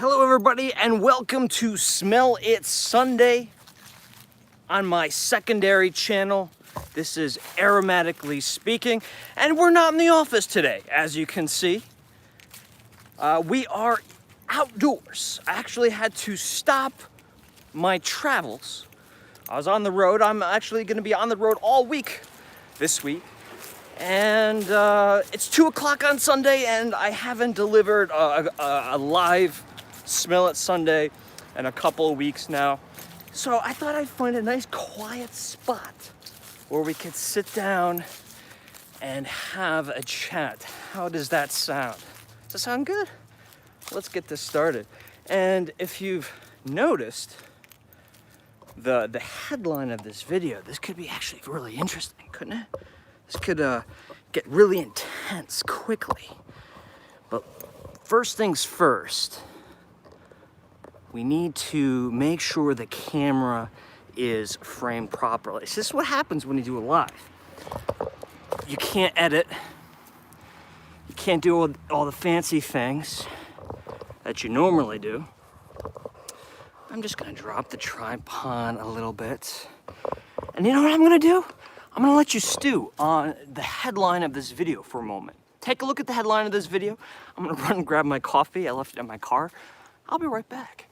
Hello everybody and welcome to Smell It Sunday on my secondary channel. This is Aromatically Speaking, and we're not in the office today, as you can see. We are outdoors. I actually had to stop my travels. I was on the road. I'm actually going to be on the road all week this week. And it's 2 o'clock on Sunday, and I haven't delivered a live Smell It Sunday in a couple of weeks now. So I thought I'd find a nice quiet spot where we could sit down and have a chat. How does that sound? Does that sound good? Let's get this started. And if you've noticed, the headline of this video, this could be actually really interesting, couldn't it? This could get really intense quickly. But first things first, we need to make sure the camera is framed properly. So this is what happens when you do a live. You can't edit. You can't do all the fancy things that you normally do. I'm just gonna drop the tripod a little bit. And you know what I'm gonna do? I'm gonna let you stew on the headline of this video for a moment. Take a look at the headline of this video. I'm gonna run and grab my coffee. I left it in my car. I'll be right back.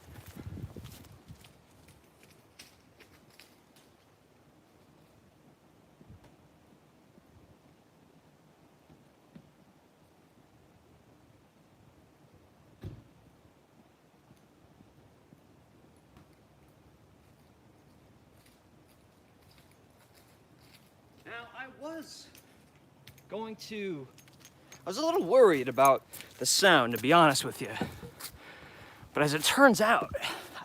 Now, I was a little worried about the sound, to be honest with you. But as it turns out,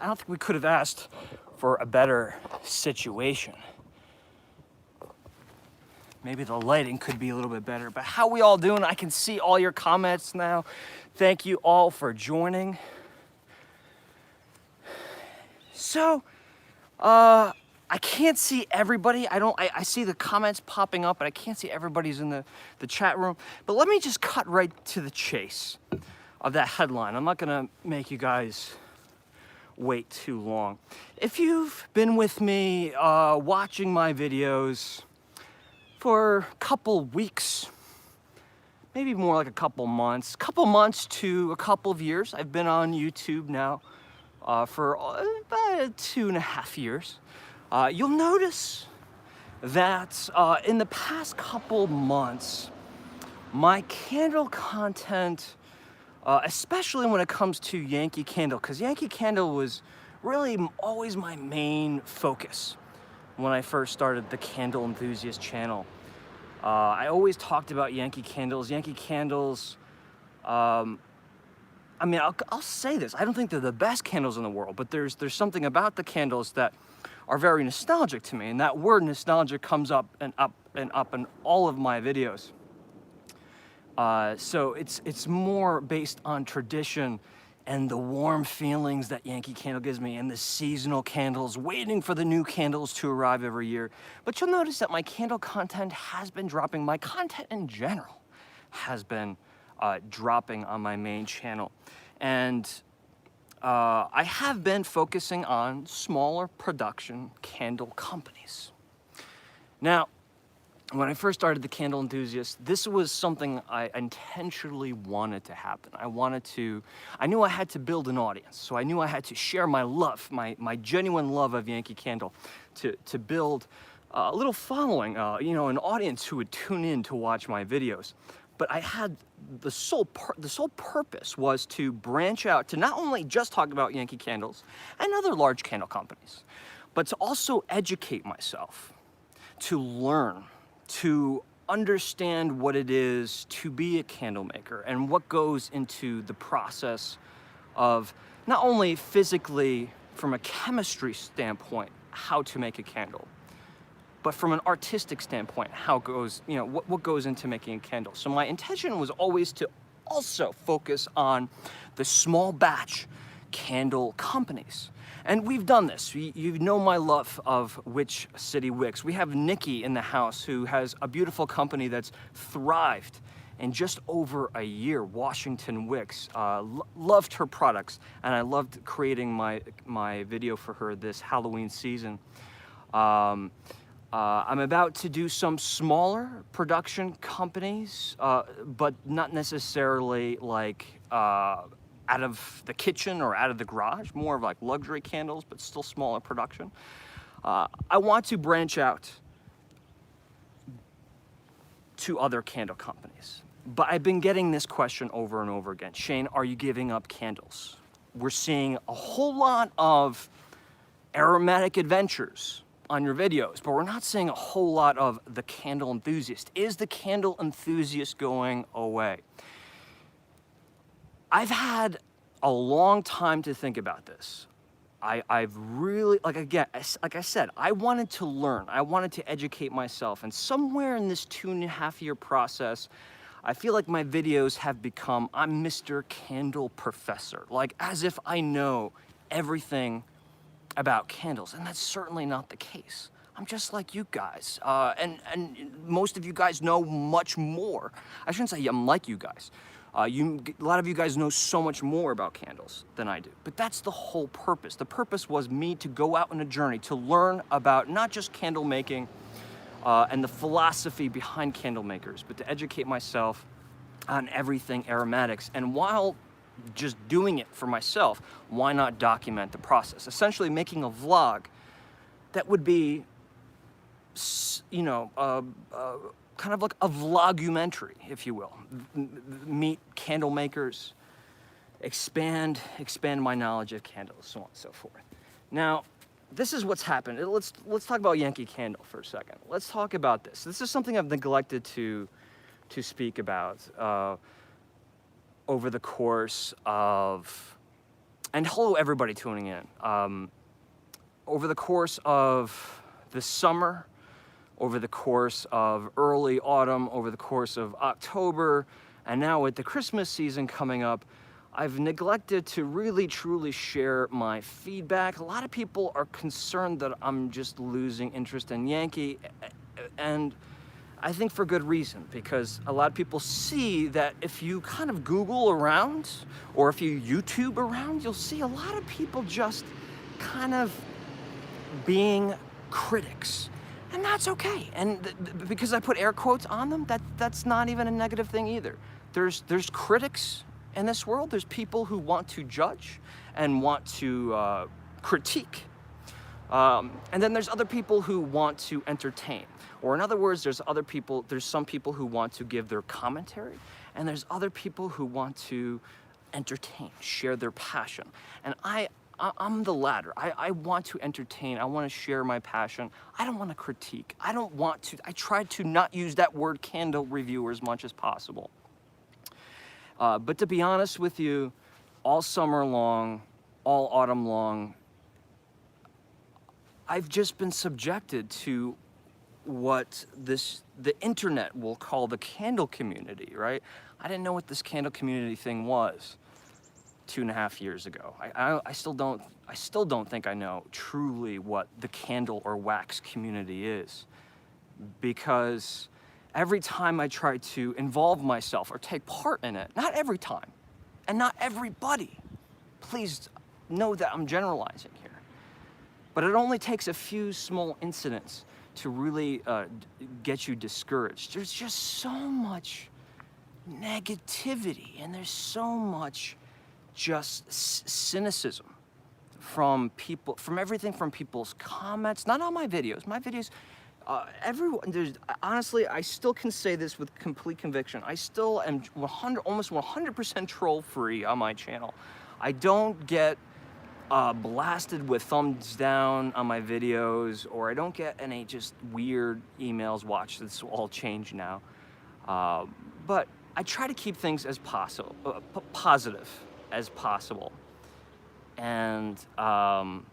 I don't think we could have asked for a better situation. Maybe the lighting could be a little bit better, but how we all doing? I can see all your comments now. Thank you all for joining. So, I can't see everybody. I see the comments popping up, but I can't see everybody's in the chat room. But let me just cut right to the chase of that headline. I'm not gonna make you guys wait too long. If you've been with me watching my videos for a couple weeks, maybe more like a couple months to a couple of years. I've been on YouTube now for about 2.5 years. You'll notice that in the past couple months, my candle content, especially when it comes to Yankee Candle, because Yankee Candle was really always my main focus when I first started the Candle Enthusiast channel. I always talked about Yankee Candles. Yankee Candles, I mean, I'll say this. I don't think they're the best candles in the world, but there's something about the candles that are very nostalgic to me, and that word nostalgia comes up and up and up in all of my videos. So it's more based on tradition and the warm feelings that Yankee Candle gives me, and the seasonal candles, waiting for the new candles to arrive every year. But you'll notice that my candle content has been dropping. My content in general has been dropping on my main channel. And I have been focusing on smaller production candle companies. Now, when I first started the Candle Enthusiast, this was something I intentionally wanted to happen. I knew I had to build an audience, so I knew I had to share my love, my genuine love of Yankee Candle, to build a little following, an audience who would tune in to watch my videos. But I had the sole purpose was to branch out to not only just talk about Yankee Candles and other large candle companies, but to also educate myself, to learn, to understand what it is to be a candle maker and what goes into the process of not only physically from a chemistry standpoint how to make a candle, but from an artistic standpoint, how it goes, what goes into making a candle. So my intention was always to also focus on the small batch candle companies. And we've done this. You know my love of Witch City Wicks. We have Nikki in the house who has a beautiful company that's thrived in just over a year. Washington Wicks, loved her products, and I loved creating my video for her this Halloween season. I'm about to do some smaller production companies, but not necessarily like out of the kitchen or out of the garage, more of like luxury candles, but still smaller production. I want to branch out to other candle companies, but I've been getting this question over and over again. Shane, are you giving up candles? We're seeing a whole lot of aromatic adventures on your videos, but we're not seeing a whole lot of the Candle Enthusiast. Is the Candle Enthusiast going away? I've had a long time to think about this. I've really, like I said, I wanted to learn. I wanted to educate myself. And somewhere in this 2.5-year process, I feel like my videos have become, I'm Mr. Candle Professor. Like as if I know everything about candles. And that's certainly not the case. I'm just like you guys. And most of you guys know much more. I shouldn't say I'm like you guys. A lot of you guys know so much more about candles than I do, but that's the whole purpose. The purpose was me to go out on a journey to learn about not just candle making and the philosophy behind candle makers, but to educate myself on everything aromatics. And while just doing it for myself, why not document the process? Essentially making a vlog that would be, you know, kind of like a vlogumentary, if you will. Meet candle makers, expand my knowledge of candles, so on and so forth. Now, this is what's happened. Let's talk about Yankee Candle for a second. Let's talk about this. This is something I've neglected to speak about over the course of, and hello everybody tuning in. Over the course of the summer, over the course of early autumn, over the course of October, and now with the Christmas season coming up, I've neglected to really truly share my feedback. A lot of people are concerned that I'm just losing interest in Yankee, and I think for good reason, because a lot of people see that if you kind of Google around, or if you YouTube around, you'll see a lot of people just kind of being critics. And that's okay. And because I put air quotes on them, that's not even a negative thing either. There's critics in this world. There's people who want to judge and want to critique. And then there's other people who want to entertain. Or in other words, there's some people who want to give their commentary, and there's other people who want to entertain, share their passion. And I'm the latter. I want to entertain. I want to share my passion. I don't want to critique. I try to not use that word candle reviewer as much as possible. But to be honest with you, all summer long, all autumn long, I've just been subjected to what the internet will call the candle community, right? I didn't know what this candle community thing was 2.5 years ago. I still don't think I know truly what the candle or wax community is, because every time I try to involve myself or take part in it, not every time, and not everybody, please know that I'm generalizing here, but it only takes a few small incidents to really get you discouraged. There's just so much negativity, and there's so much just cynicism from people, from everything from people's comments, not on my videos. My videos, honestly, I still can say this with complete conviction. I still am almost 100% troll free on my channel. I don't get blasted with thumbs down on my videos, or I don't get any just weird emails. Watch, this will all change now. But I try to keep things as positive as possible. And I'll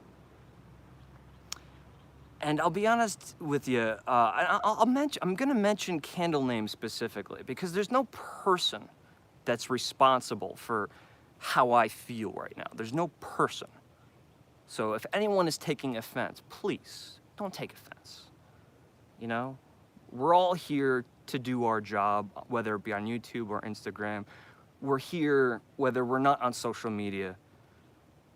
be honest with you, I'm gonna mention candle names specifically, because there's no person that's responsible for how I feel right now. There's no person. So if anyone is taking offense, please don't take offense. You know, We're all here to do our job, whether it be on YouTube or Instagram. We're here, whether we're not on social media,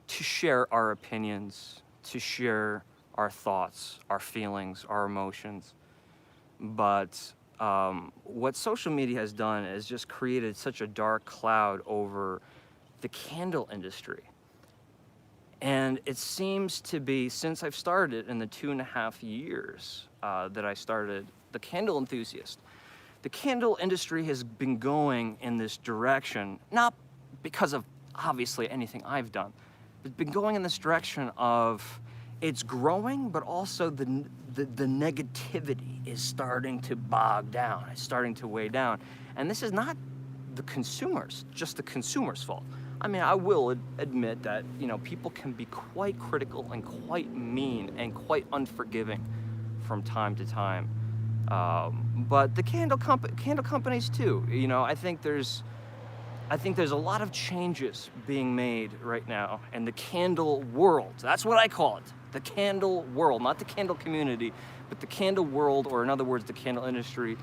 to share our opinions, to share our thoughts, our feelings, our emotions. But what social media has done is just created such a dark cloud over the candle industry. And it seems to be, since I've started in the 2.5 years that I started the Candle Enthusiast, the candle industry has been going in this direction, not because of obviously anything I've done. It's been going in this direction of it's growing, but also the negativity is starting to bog down. It's starting to weigh down. And this is not the consumers, just the consumers' fault. I mean, I will admit that, you know, people can be quite critical and quite mean and quite unforgiving from time to time. But the candle companies too, you know, I think there's a lot of changes being made right now in the candle world. That's what I call it, the candle world, not the candle community, but the candle world, or in other words, the candle industry.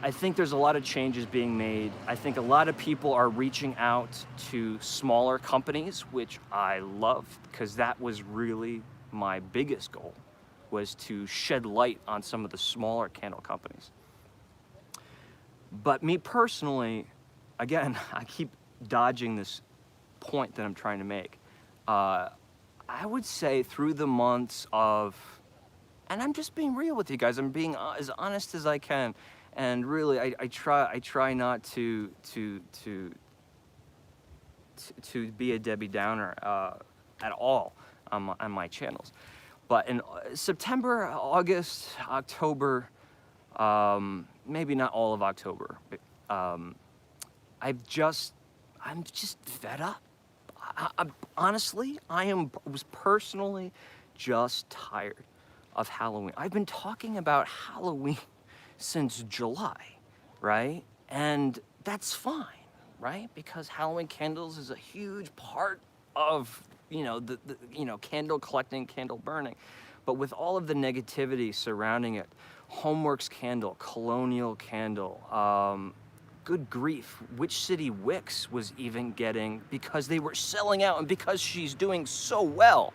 I think there's a lot of changes being made. I think a lot of people are reaching out to smaller companies, which I love, because that was really my biggest goal, was to shed light on some of the smaller candle companies. But me personally, again, I keep dodging this point that I'm trying to make. I would say through the months of, and I'm just being real with you guys, I'm being as honest as I can, and really I try not to be a Debbie Downer at all on my channels. But in September, August, October, maybe not all of October, but I'm just fed up. Honestly, was personally just tired of Halloween. I've been talking about Halloween since July, right? And that's fine, right? Because Halloween candles is a huge part of, you know, the candle collecting, candle burning. But with all of the negativity surrounding it, Homeworks candle, Colonial candle, good grief, Witch City Wicks was even getting, because they were selling out and because she's doing so well,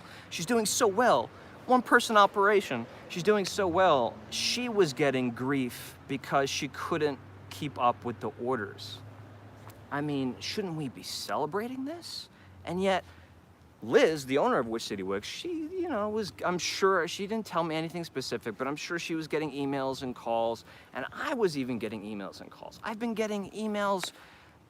one person operation, she's doing so well, she was getting grief because she couldn't keep up with the orders. I mean, shouldn't we be celebrating this? And yet, Liz, the owner of Witch City Wicks, she, you know, I'm sure, she didn't tell me anything specific, but I'm sure she was getting emails and calls, and I was even getting emails and calls. I've been getting emails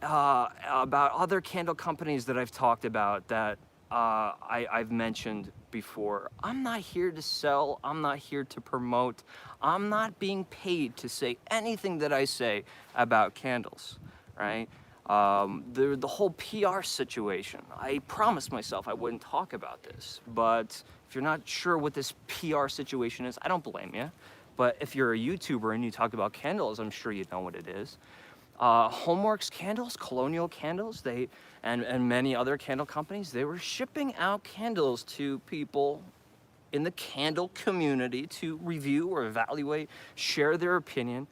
about other candle companies that I've talked about that I've mentioned before. I'm not here to sell, I'm not here to promote, I'm not being paid to say anything that I say about candles, right? The whole PR situation, I promised myself I wouldn't talk about this, but if you're not sure what this PR situation is, I don't blame you. But if you're a YouTuber and you talk about candles, I'm sure you know what it is. Homeworks candles, Colonial candles, and many other candle companies, they were shipping out candles to people in the candle community to review or evaluate, share their opinion.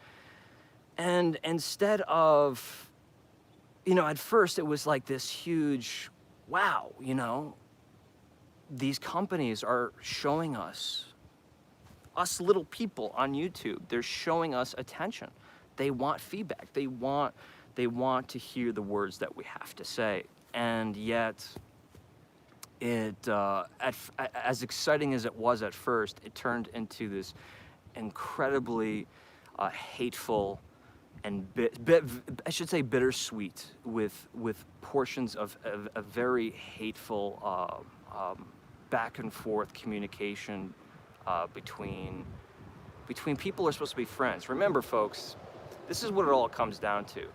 And instead of, you know, at first it was like this huge, wow, you know, these companies are showing us little people on YouTube, they're showing us attention. They want feedback. They want to hear the words that we have to say. And yet, as exciting as it was at first, it turned into this incredibly hateful and I should say bittersweet, with portions of a very hateful back and forth communication between people who are supposed to be friends. Remember, folks, this is what it all comes down to.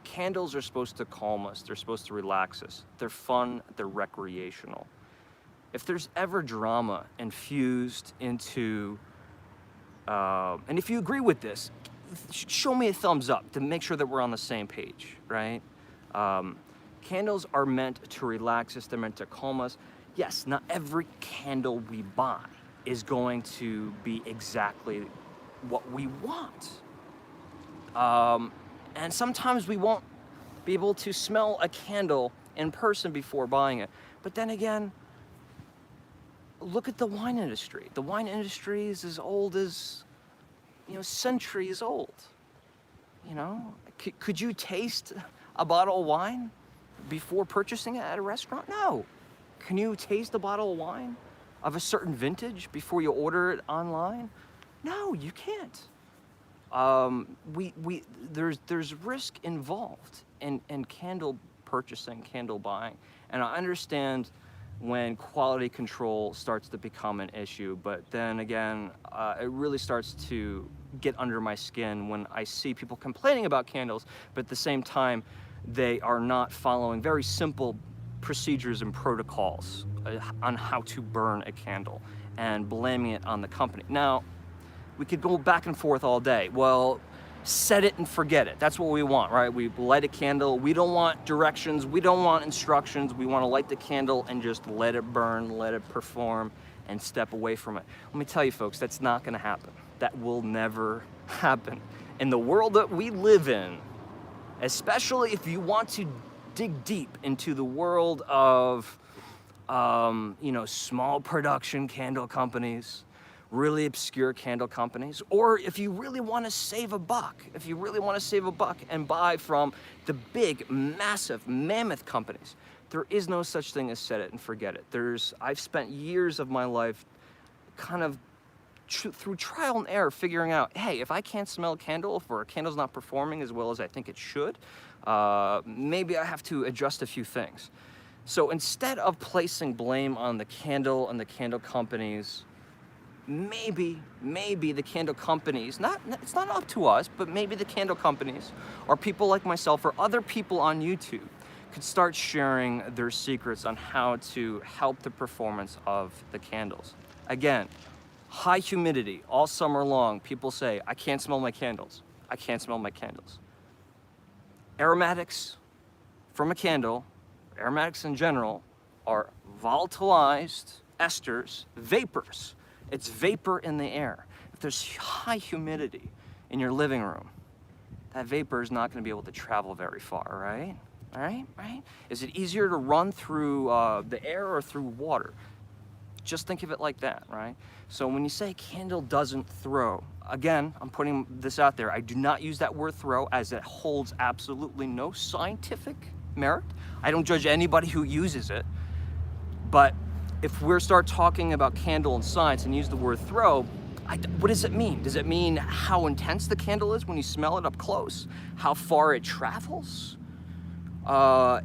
Candles are supposed to calm us. They're supposed to relax us. They're fun. They're recreational. If there's ever drama infused into, and if you agree with this, show me a thumbs up to make sure that we're on the same page, right? Candles are meant to relax us. They're meant to calm us. Yes, not every candle we buy is going to be exactly what we want. And sometimes we won't be able to smell a candle in person before buying it. But then again, look at the wine industry. The wine industry is as old as, centuries old. Could you taste a bottle of wine before purchasing it at a restaurant? No. Can you taste a bottle of wine of a certain vintage before you order it online? No, you can't. There's risk involved in candle purchasing, candle buying, and I understand when quality control starts to become an issue, but then again, it really starts to get under my skin when I see people complaining about candles, but at the same time, they are not following very simple procedures and protocols on how to burn a candle and blaming it on the company. Now, we could go back and forth all day. Well, set it and forget it. That's what we want, right? We light a candle. We don't want directions. We don't want instructions. We want to light the candle and just let it burn, let it perform, and step away from it. Let me tell you, folks, that's not going to happen. That will never happen. In the world that we live in, especially if you want to dig deep into the world of, small production candle companies, really obscure candle companies, or if you really want to save a buck, and buy from the big, massive, mammoth companies, there is no such thing as set it and forget it. I've spent years of my life kind of through trial and error figuring out, hey, if I can't smell a candle, if a candle's not performing as well as I think it should, maybe I have to adjust a few things. So instead of placing blame on the candle and the candle companies, maybe the candle companies, it's not up to us, but maybe the candle companies or people like myself or other people on YouTube could start sharing their secrets on how to help the performance of the candles. Again, high humidity all summer long. People say, I can't smell my candles. I can't smell my candles. Aromatics from a candle, aromatics in general, are volatilized esters, vapors. It's vapor in the air. If there's high humidity in your living room, that vapor is not going to be able to travel very far, right? All right? Is it easier to run through the air or through water? Just think of it like that, right? So when you say candle doesn't throw, again, I'm putting this out there. I do not use that word throw as it holds absolutely no scientific merit. I don't judge anybody who uses it. But if we start talking about candle and science and use the word throw, what does it mean? Does it mean how intense the candle is when you smell it up close? How far it travels?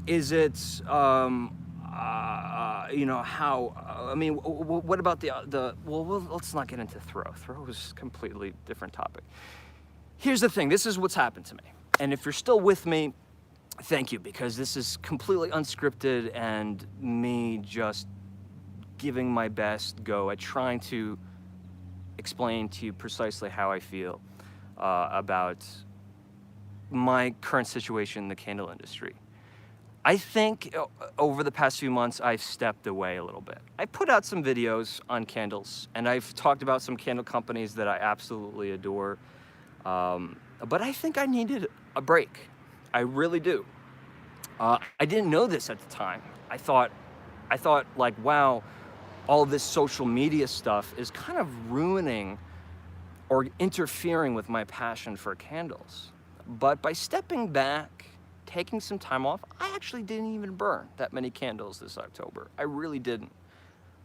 Is it, what about well, let's not get into throw. Throw is a completely different topic. Here's the thing, this is what's happened to me. And if you're still with me, thank you, because this is completely unscripted and me just giving my best go at trying to explain to you precisely how I feel about my current situation in the candle industry. I think over the past few months, I've stepped away a little bit. I put out some videos on candles, and I've talked about some candle companies that I absolutely adore. But I think I needed a break. I really do. I didn't know this at the time. I thought like, wow, all this social media stuff is kind of ruining or interfering with my passion for candles. But by stepping back, taking some time off, I actually didn't even burn that many candles this October. I really didn't.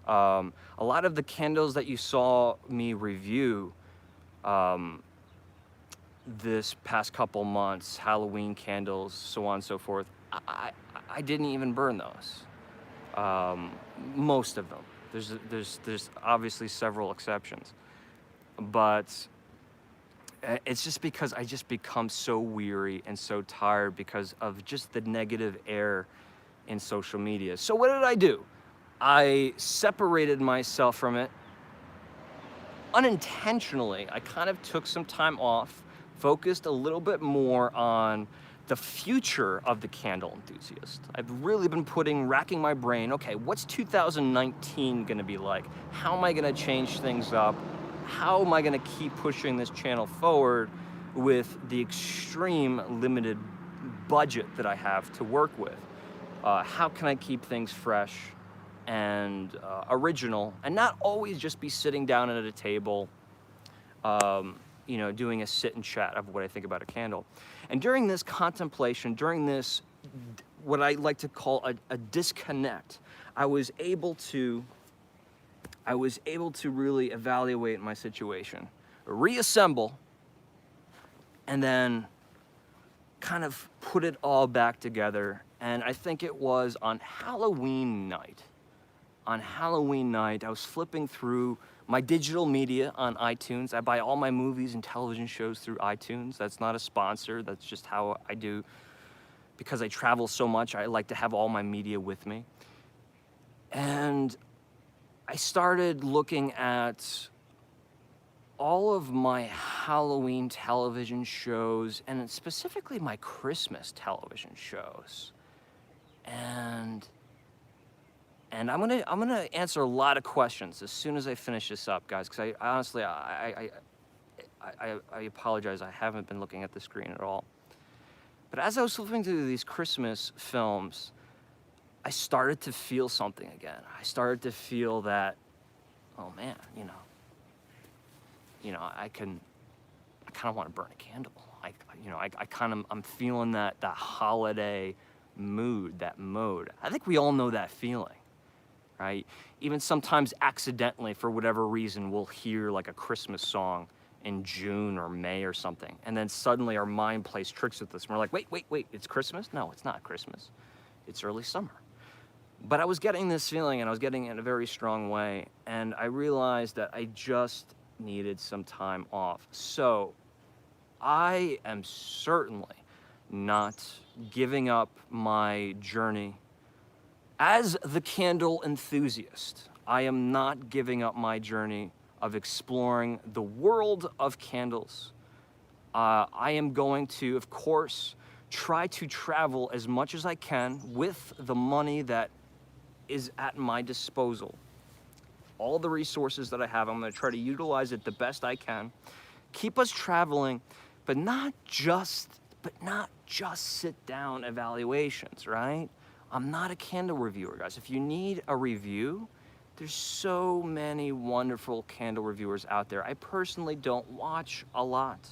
A lot of the candles that you saw me review this past couple months, Halloween candles, so on and so forth, I didn't even burn those. Most of them. There's obviously several exceptions, but it's just because I just become so weary and so tired because of just the negative air in social media. So what did I do? I separated myself from it unintentionally. I kind of took some time off, focused a little bit more on the future of the Candle Enthusiast. I've really been racking my brain, okay, what's 2019 gonna be like? How am I gonna change things up? how am I gonna keep pushing this channel forward with the extreme limited budget that I have to work with? How can I keep things fresh and original, and not always just be sitting down at a table, you know, doing a sit and chat of what I think about a candle. And during this contemplation, during this, what I like to call a disconnect, I was able to really evaluate my situation, reassemble, and then kind of put it all back together. And I think it was on Halloween night. On Halloween night, I was flipping through my digital media on iTunes. I buy all my movies and television shows through iTunes. That's not a sponsor, that's just how I do. Because I travel so much, I like to have all my media with me. And I started looking at all of my Halloween television shows, and specifically my Christmas television shows. And I'm gonna answer a lot of questions as soon as I finish this up, guys, because I honestly, I apologize, I haven't been looking at the screen at all. But as I was flipping through these Christmas films, I started to feel something again. I started to feel that, oh man, I kind of want to burn a candle. I'm feeling that holiday mood, that mode. I think we all know that feeling, right? Even sometimes accidentally, for whatever reason, we'll hear like a Christmas song in June or May or something, and then suddenly our mind plays tricks with us, and we're like, wait, it's Christmas? No, it's not Christmas. It's early summer. But I was getting this feeling, and I was getting it in a very strong way, and I realized that I just needed some time off. So I am certainly not giving up my journey as the Candle Enthusiast. I am not giving up my journey of exploring the world of candles. I am going to, of course, try to travel as much as I can with the money that is at my disposal. All the resources that I have, I'm gonna try to utilize it the best I can. Keep us traveling, but not just sit down evaluations, right? I'm not a candle reviewer, guys. If you need a review, there's so many wonderful candle reviewers out there. I personally don't watch a lot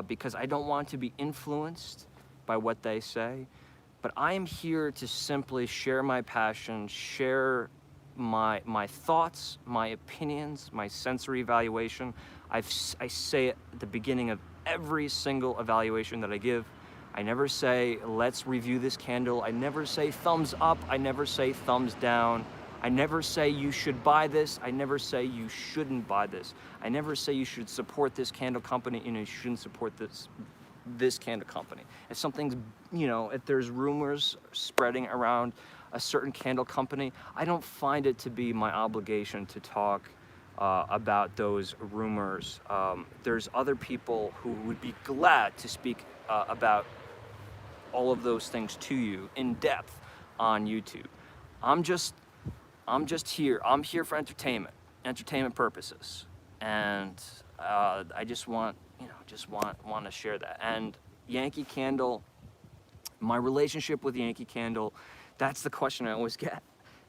because I don't want to be influenced by what they say. But I am here to simply share my passion, share my thoughts, my opinions, my sensory evaluation. I say it at the beginning of every single evaluation that I give. I never say, let's review this candle. I never say thumbs up. I never say thumbs down. I never say you should buy this. I never say you shouldn't buy this. I never say you should support this candle company and you shouldn't support this candle company. If something's, if there's rumors spreading around a certain candle company, I don't find it to be my obligation to talk about those rumors. There's other people who would be glad to speak about all of those things to you in depth on YouTube. I'm just here. I'm here for entertainment purposes, and I just want to share that. And Yankee Candle, my relationship with Yankee Candle, that's the question I always get,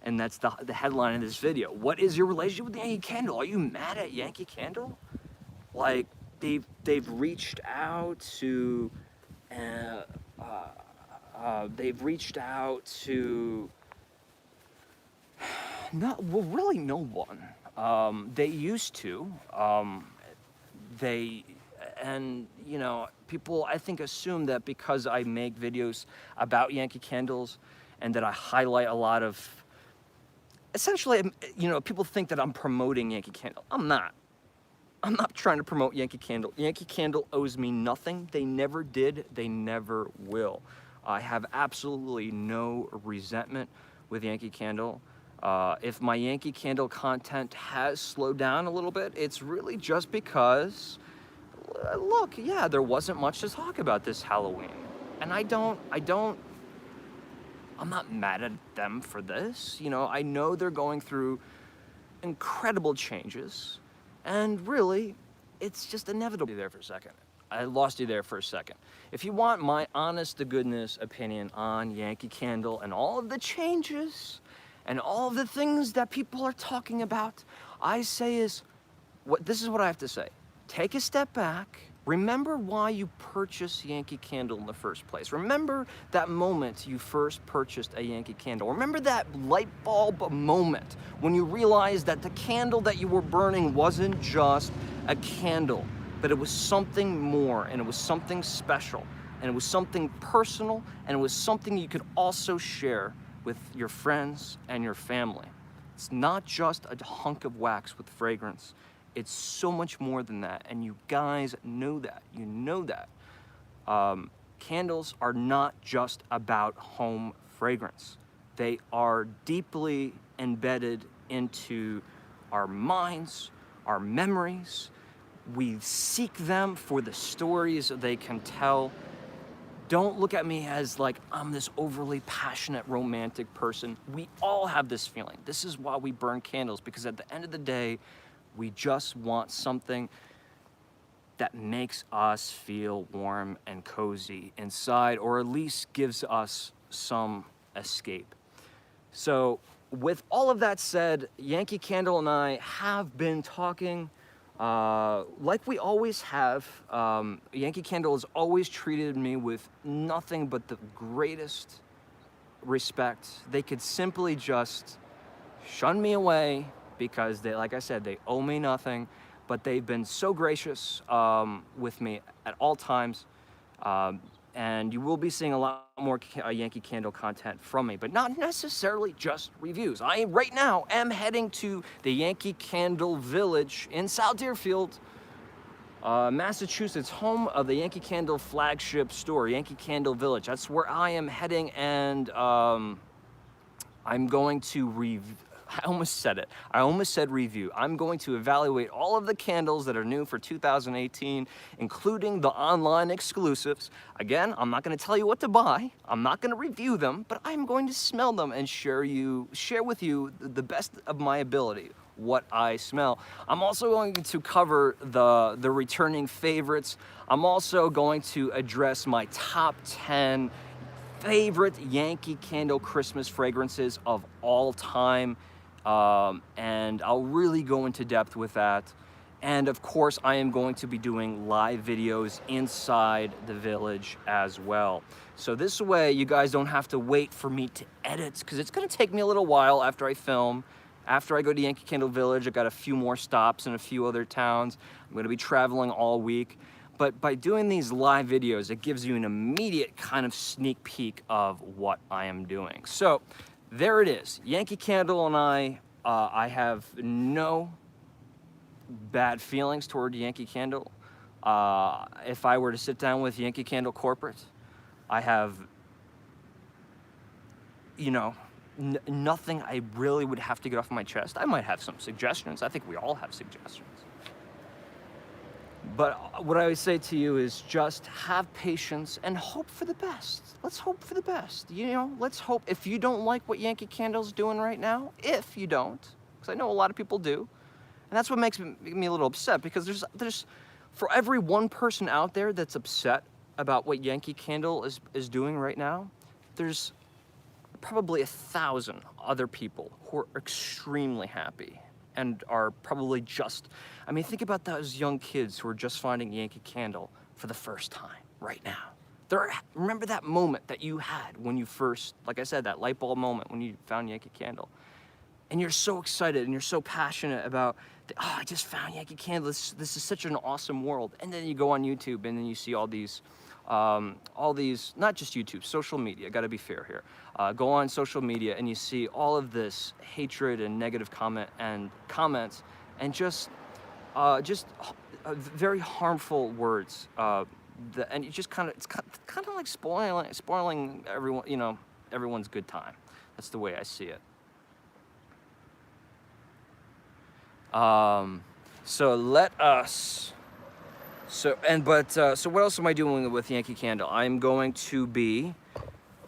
and that's the headline of this video. What is your relationship with Yankee Candle? Are you mad at Yankee Candle? Like they've reached out to. They've reached out to really no one. They used to. People I think assume that because I make videos about Yankee Candles and that I highlight a lot of, essentially, people think that I'm promoting Yankee Candle. I'm not. I'm not trying to promote Yankee Candle. Yankee Candle owes me nothing. They never did. They never will. I have absolutely no resentment with Yankee Candle. If my Yankee Candle content has slowed down a little bit, it's really just because, look, yeah, there wasn't much to talk about this Halloween. And I'm not mad at them for this. I know they're going through incredible changes. And really, it's just inevitable. There for a second. I lost you there for a second. If you want my honest-to-goodness opinion on Yankee Candle and all of the changes and all of the things that people are talking about, I say this is what I have to say. Take a step back. Remember why you purchased Yankee Candle in the first place. Remember that moment you first purchased a Yankee Candle. Remember that light bulb moment when you realized that the candle that you were burning wasn't just a candle, but it was something more, and it was something special, and it was something personal, and it was something you could also share with your friends and your family. It's not just a hunk of wax with fragrance. It's so much more than that, and you guys know that. You know that. Candles are not just about home fragrance. They are deeply embedded into our minds, our memories. We seek them for the stories they can tell. Don't look at me as like I'm this overly passionate romantic person. We all have this feeling. This is why we burn candles, because at the end of the day, we just want something that makes us feel warm and cozy inside, or at least gives us some escape. So with all of that said, Yankee Candle and I have been talking like we always have. Yankee Candle has always treated me with nothing but the greatest respect. They could simply just shun me away because they, like I said, they owe me nothing, but they've been so gracious with me at all times. And you will be seeing a lot more Yankee Candle content from me, but not necessarily just reviews. I right now am heading to the Yankee Candle Village in South Deerfield, Massachusetts, home of the Yankee Candle flagship store, Yankee Candle Village. That's where I am heading, and I'm going to I almost said it. I almost said review. I'm going to evaluate all of the candles that are new for 2018, including the online exclusives. Again, I'm not going to tell you what to buy. I'm not going to review them, but I'm going to smell them and share with you the best of my ability what I smell. I'm also going to cover the returning favorites. I'm also going to address my top 10 favorite Yankee Candle Christmas fragrances of all time. And I'll really go into depth with that. And of course, I am going to be doing live videos inside the village as well. So this way, you guys don't have to wait for me to edit, because it's going to take me a little while after I film. After I go to Yankee Candle Village, I got a few more stops in a few other towns. I'm going to be traveling all week. But by doing these live videos, it gives you an immediate kind of sneak peek of what I am doing. So there it is. Yankee Candle and I have no bad feelings toward Yankee Candle. If I were to sit down with Yankee Candle corporate, I have, nothing I really would have to get off my chest. I might have some suggestions. I think we all have suggestions. But what I would say to you is just have patience and hope for the best. Let's hope for the best. Let's hope. If you don't like what Yankee Candle's doing right now, if you don't, because I know a lot of people do, and that's what makes me a little upset, because there's for every one person out there that's upset about what Yankee Candle is doing right now, there's probably 1,000 other people who are extremely happy and are probably just, think about those young kids who are just finding Yankee Candle for the first time right now. Remember that moment that you had when you first, like I said, that light bulb moment when you found Yankee Candle. And you're so excited and you're so passionate about, I just found Yankee Candle. This is such an awesome world. And then you go on YouTube and then you see all these, not just YouTube, social media, gotta be fair here. Go on social media and you see all of this hatred and negative comments and just very harmful words. And it's kind of like spoiling everyone, everyone's good time. That's the way I see it. So what else am I doing with Yankee Candle? I'm going to be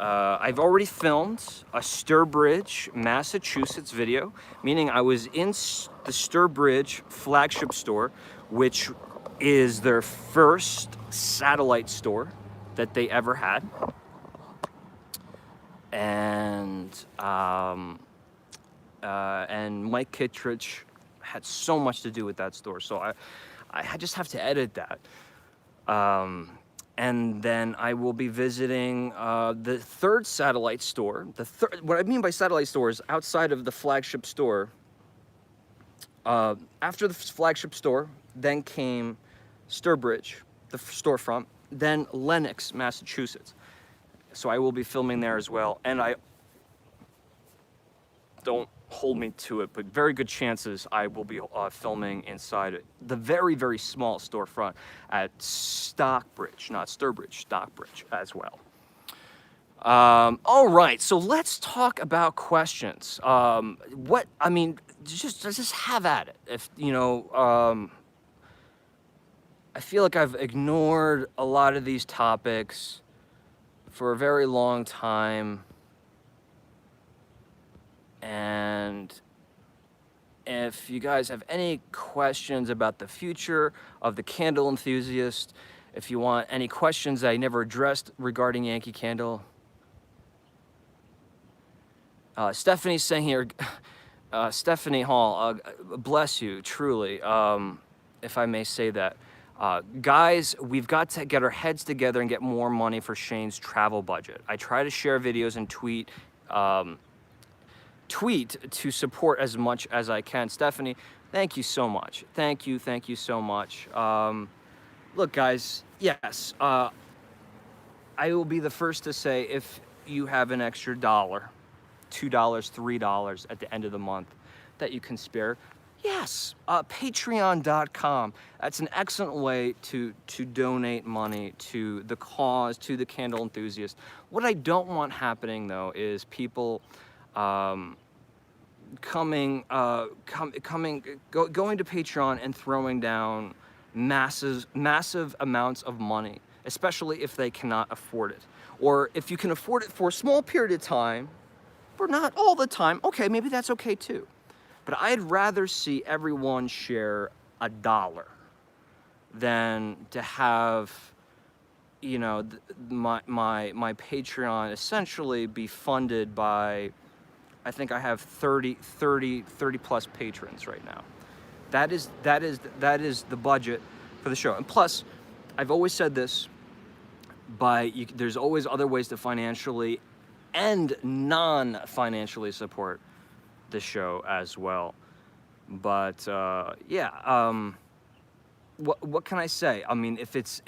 I've already filmed a Sturbridge, Massachusetts video, meaning I was in the Sturbridge flagship store, which is their first satellite store that they ever had. And Mike Kittredge had so much to do with that store, so I just have to edit that. And then I will be visiting the third satellite store. What I mean by satellite store is outside of the flagship store. After the flagship store, then came Sturbridge, the storefront, then Lenox, Massachusetts. So I will be filming there as well. And don't hold me to it, but very good chances I will be filming inside the very, very small storefront at Stockbridge, not Sturbridge, Stockbridge as well. All right, so let's talk about questions. Just have at it. If you know, I feel like I've ignored a lot of these topics for a very long time. And if you guys have any questions about the future of the Candle Enthusiast, if you want any questions I never addressed regarding Yankee Candle, Stephanie's saying here, Stephanie Hall, bless you, truly, if I may say that. Guys, we've got to get our heads together and get more money for Shane's travel budget. I try to share videos and tweet to support as much as I can. Stephanie, thank you so much. Thank you so much. Look, guys, yes, I will be the first to say if you have an extra $1, $2, $3 at the end of the month that you can spare, yes, patreon.com. That's an excellent way to donate money to the cause, to the Candle Enthusiast. What I don't want happening, though, is people going to Patreon and throwing down massive amounts of money, especially if they cannot afford it. Or if you can afford it for a small period of time, but not all the time, okay, maybe that's okay too. But I'd rather see everyone share $1 than to have, you know, my Patreon essentially be funded by, I think I have 30 plus patrons right now. That is the budget for the show. And plus, I've always said this, there's always other ways to financially and non-financially support the show as well. But what can I say? I mean, if it's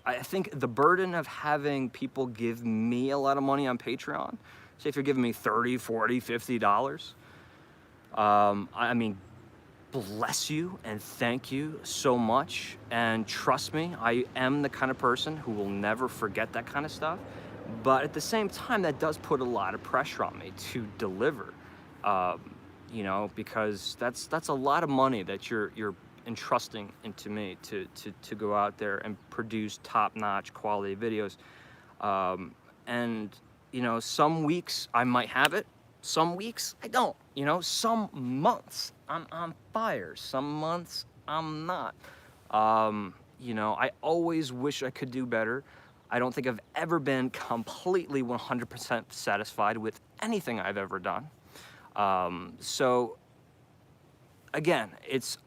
I think the burden of having people give me a lot of money on Patreon, say if you're giving me $30, $40, $50, I mean, bless you and thank you so much. And trust me, I am the kind of person who will never forget that kind of stuff. But at the same time, that does put a lot of pressure on me to deliver, you know, because that's a lot of money that you're entrusting into me to go out there and produce top-notch quality videos. And you know, some weeks I might have it, some weeks I don't. You know, some months I'm on fire, some months I'm not. You know, I always wish I could do better. I don't think I've ever been completely 100% satisfied with anything I've ever done. So again, if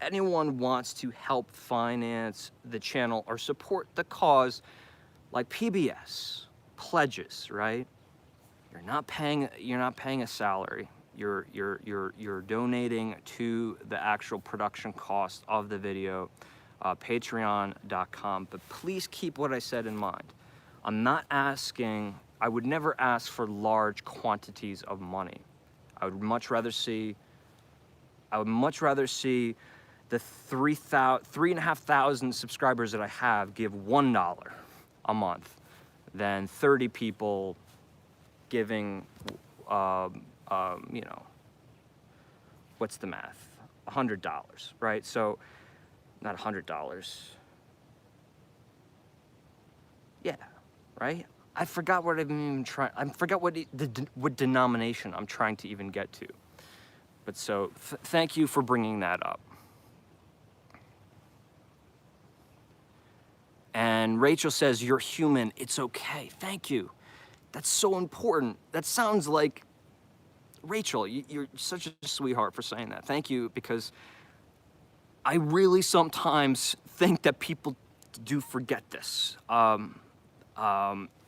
anyone wants to help finance the channel or support the cause, like PBS pledges, right? You're not paying a salary. You're donating to the actual production cost of the video. Patreon.com. But please keep what I said in mind. I'm not asking, I would never ask for large quantities of money. I would much rather see the 3,500 subscribers that I have give $1 a month than 30 people giving, you know, what's the math? $100, right? So, not $100. Yeah, right? I forgot what I'm even trying. I forgot what denomination I'm trying to even get to. But so thank you for bringing that up. And Rachel says, "You're human. It's okay." Thank you. That's so important. That sounds like Rachel. You're such a sweetheart for saying that. Thank you, because I really sometimes think that people do forget this.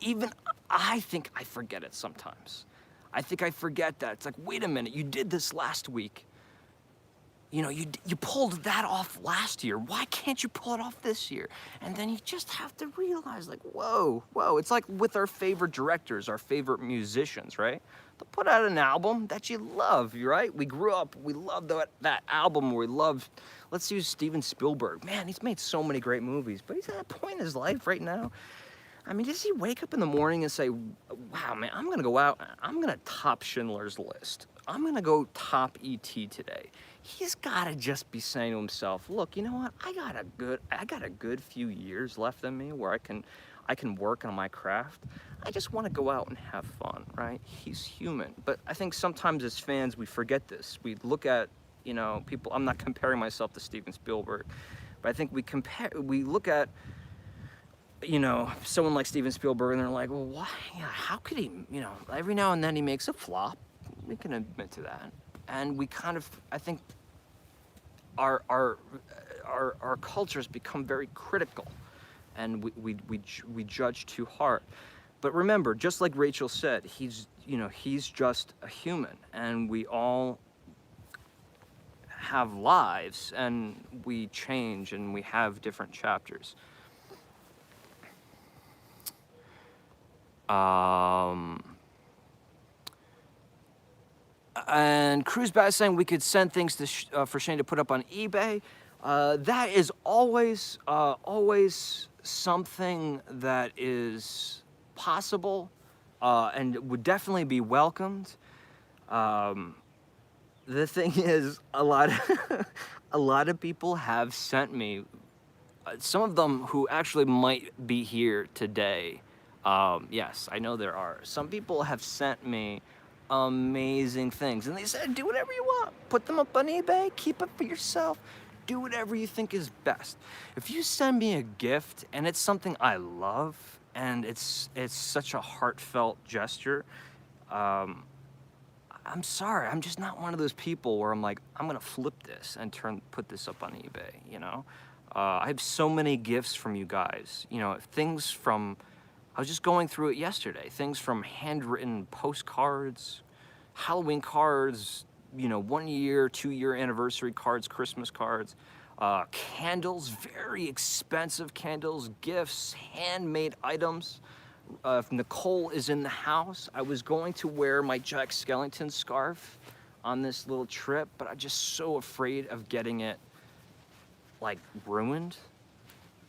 Even I think I forget it sometimes. I think I forget that. It's like, wait a minute, you did this last week. You know, you pulled that off last year. Why can't you pull it off this year? And then you just have to realize, like, whoa. It's like with our favorite directors, our favorite musicians, right? They'll put out an album that you love, right? We grew up, we loved that album. We loved, let's use Steven Spielberg. Man, he's made so many great movies, but he's at a point in his life right now. I mean, does he wake up in the morning and say, wow, man, I'm gonna go out, I'm gonna top Schindler's List. I'm gonna go top E.T. today. He's gotta just be saying to himself, look, you know what? I got a good few years left in me where I can work on my craft. I just wanna go out and have fun, right? He's human. But I think sometimes as fans, we forget this. We look at, you know, people, I'm not comparing myself to Steven Spielberg, but I think we look at, you know, someone like Steven Spielberg, and they're like, well, why? Yeah, how could he? You know, every now and then he makes a flop. We can admit to that, and we kind of, I think, our cultures become very critical, and we judge too hard. But remember, just like Rachel said, he's just a human, and we all have lives, and we change, and we have different chapters. And Cruz Bat saying we could send things to for Shane to put up on eBay. That is always something that is possible and would definitely be welcomed. The thing is, a lot of people have sent me, some of them who actually might be here today. Yes, I know there are. Some people have sent me amazing things, and they said, do whatever you want. Put them up on eBay, keep it for yourself. Do whatever you think is best. If you send me a gift and it's something I love and it's such a heartfelt gesture, I'm sorry, I'm just not one of those people where I'm like, I'm gonna flip this and put this up on eBay, you know? I have so many gifts from you guys, you know, things from, I was just going through it yesterday. Things from handwritten postcards, Halloween cards, you know, 1 year, 2 year anniversary cards, Christmas cards, candles, very expensive candles, gifts, handmade items. If Nicole is in the house, I was going to wear my Jack Skellington scarf on this little trip, but I'm just so afraid of getting it like ruined.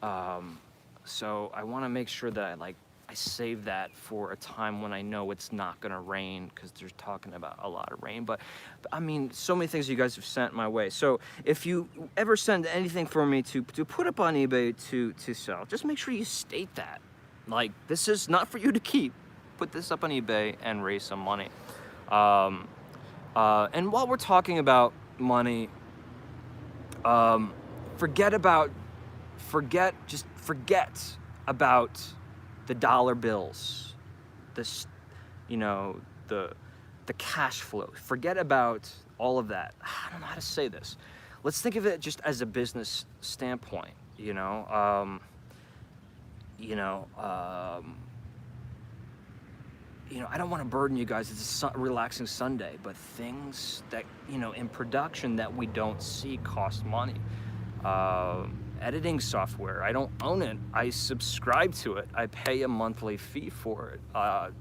So I want to make sure that I save that for a time when I know it's not gonna rain, because they're talking about a lot of rain. But I mean, so many things you guys have sent my way. So if you ever send anything for me to put up on eBay to sell, just make sure you state that. Like, this is not for you to keep. Put this up on eBay and raise some money. And while we're talking about money, forget about the dollar bills, this, you know, the cash flow. Forget about all of that. I don't know how to say this. Let's think of it just as a business standpoint, you know. I don't want to burden you guys. It's a relaxing Sunday, but things that, you know, in production that we don't see cost money. Editing software, I don't own it. I subscribe to it. I pay a monthly fee for it.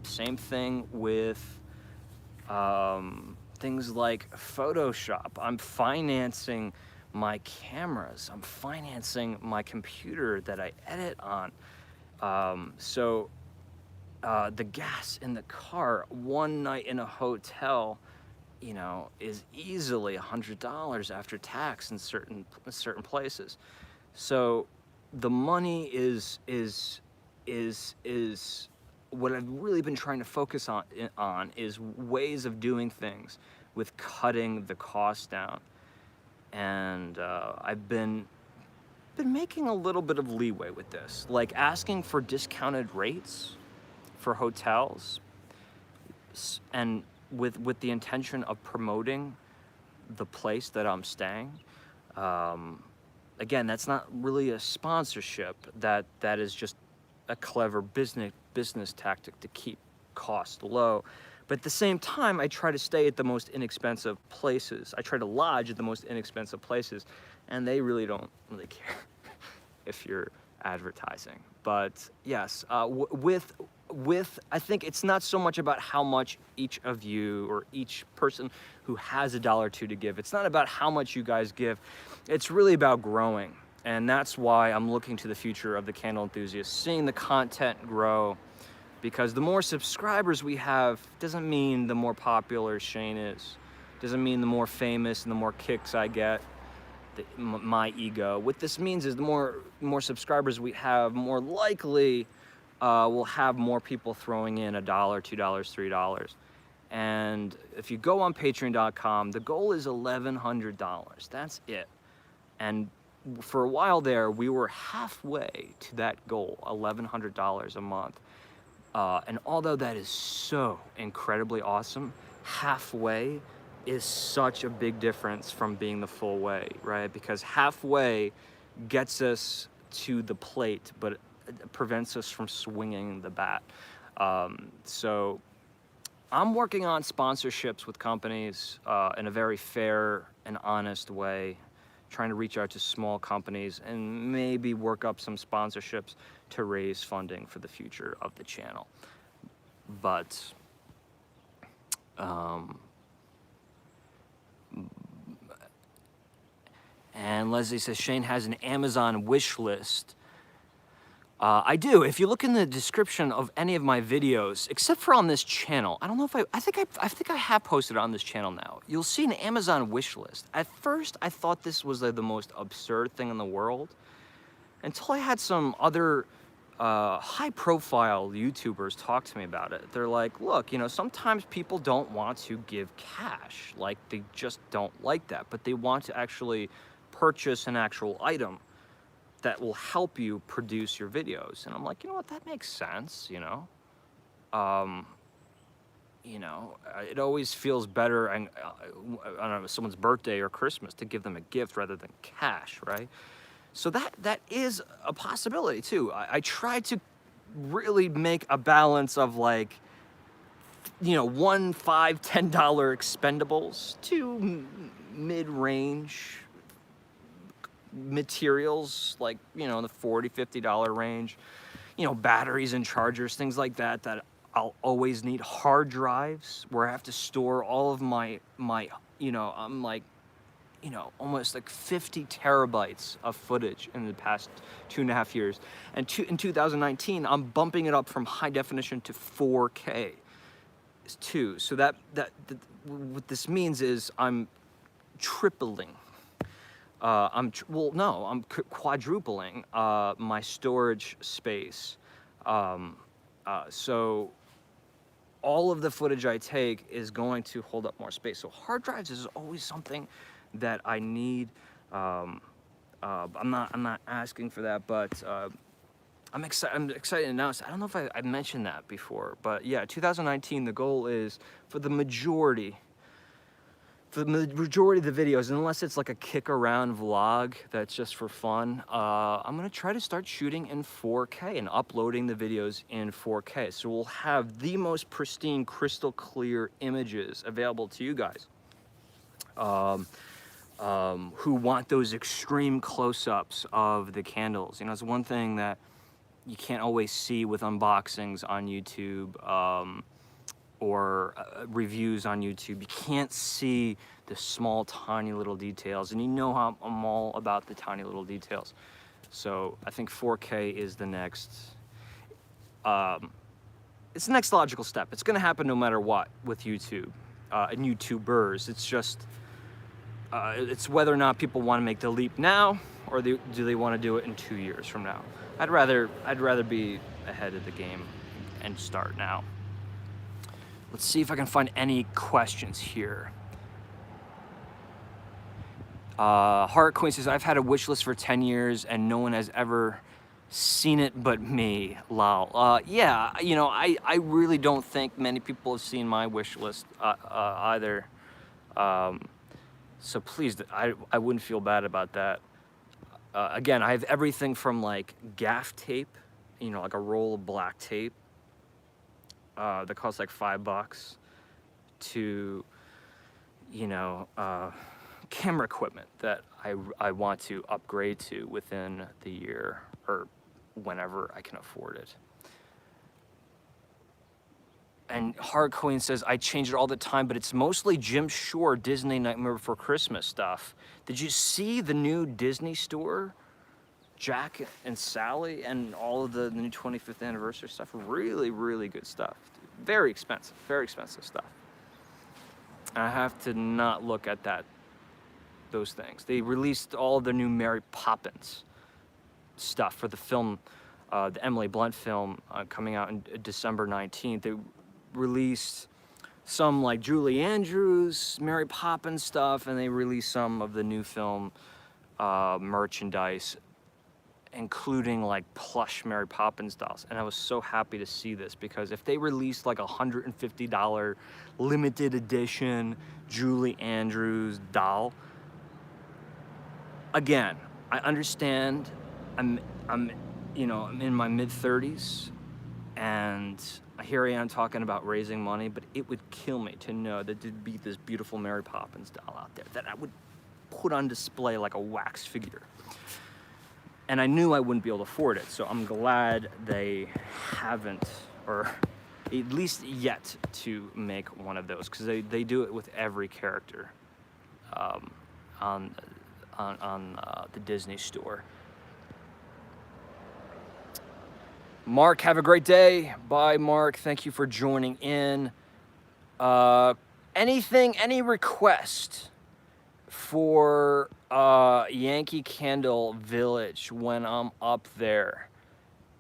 Same thing with things like Photoshop. I'm financing my cameras. I'm financing my computer that I edit on. So the gas in the car, one night in a hotel, you know, is easily $100 after tax in certain places. So the money is what I've really been trying to focus on is ways of doing things with cutting the cost down. And I've been making a little bit of leeway with this, like asking for discounted rates for hotels, and with the intention of promoting the place that I'm staying. Again, that's not really a sponsorship. That is just a clever business tactic to keep costs low. But at the same time, I try to stay at the most inexpensive places. I try to lodge at the most inexpensive places, and they really don't really care if you're advertising. But yes, with I think it's not so much about how much each of you or each person who has $1 or $2 to give. It's not about how much you guys give. It's really about growing. And that's why I'm looking to the future of the Candle Enthusiast, seeing the content grow. Because the more subscribers we have doesn't mean the more popular Shane is. Doesn't mean the more famous and the more kicks I get, my ego. What this means is the more subscribers we have, more likely we'll have more people throwing in $1, $2, $3. And if you go on patreon.com, the goal is $1,100. That's it. And for a while there, we were halfway to that goal, $1,100 a month. And although that is so incredibly awesome, halfway is such a big difference from being the full way, right? Because halfway gets us to the plate, but it prevents us from swinging the bat. So I'm working on sponsorships with companies in a very fair and honest way, trying to reach out to small companies and maybe work up some sponsorships to raise funding for the future of the channel. But and Leslie says Shane has an Amazon wish list. I do. If you look in the description of any of my videos, except for on this channel, I don't know if I think I have posted it on this channel now. You'll see an Amazon wish list. At first, I thought this was like the most absurd thing in the world, until I had some other high-profile YouTubers talk to me about it. They're like, look, you know, sometimes people don't want to give cash, like they just don't like that, but they want to actually purchase an actual item that will help you produce your videos. And I'm like, you know what, that makes sense, you know? It always feels better, and I don't know, someone's birthday or Christmas, to give them a gift rather than cash, right? So that is a possibility too. I try to really make a balance of, like, you know, $1, $5, $10 expendables to mid-range materials, like, you know, in the $40, $50 range, you know, batteries and chargers, things like that I'll always need. Hard drives where I have to store all of my you know, I'm like, you know, almost like 50 terabytes of footage in the past 2.5 years. And in 2019, I'm bumping it up from high definition to 4K too. So that what this means is I'm tripling. I'm quadrupling my storage space. So all of the footage I take is going to hold up more space. So hard drives is always something that I need. I'm not asking for that, but I'm excited to announce. I don't know if I mentioned that before, but yeah, 2019. The goal is for the majority of the videos, unless it's like a kick around vlog that's just for fun, I'm gonna try to start shooting in 4K and uploading the videos in 4K. So we'll have the most pristine, crystal clear images available to you guys who want those extreme close-ups of the candles. You know, it's one thing that you can't always see with unboxings on YouTube or reviews on YouTube. You can't see the small, tiny little details, and you know how I'm all about the tiny little details. So I think 4K is the next, it's the next logical step. It's gonna happen no matter what with YouTube and YouTubers. It's just, it's whether or not people wanna make the leap now, or do they wanna do it in 2 years from now. I'd rather be ahead of the game and start now. Let's see if I can find any questions here. Heart Queen says, I've had a wish list for 10 years and no one has ever seen it but me. Lol. Yeah, you know, I really don't think many people have seen my wish list either. So please, I wouldn't feel bad about that. Again, I have everything from like gaff tape, you know, like a roll of black tape that costs like $5, to, you know, camera equipment that I want to upgrade to within the year or whenever I can afford it. And Hard Queen says, I change it all the time, but it's mostly Jim Shore Disney Nightmare Before Christmas stuff. Did you see the new Disney store? Jack and Sally and all of the new 25th anniversary stuff. Really, really good stuff. Very expensive stuff. I have to not look at those things. They released all of the new Mary Poppins stuff for the film, the Emily Blunt film coming out on December 19th. They released some like Julie Andrews, Mary Poppins stuff, and they released some of the new film merchandise, including like plush Mary Poppins dolls. And I was so happy to see this, because if they released like $150 limited edition Julie Andrews doll, again, I understand I'm you know, I'm in my mid-30s and here I am talking about raising money, but it would kill me to know that there'd be this beautiful Mary Poppins doll out there that I would put on display like a wax figure. And I knew I wouldn't be able to afford it, so I'm glad they haven't, or at least yet, to make one of those, because they do it with every character on the Disney store. Mark, have a great day. Bye, Mark. Thank you for joining in. Any request for Yankee Candle Village when I'm up there?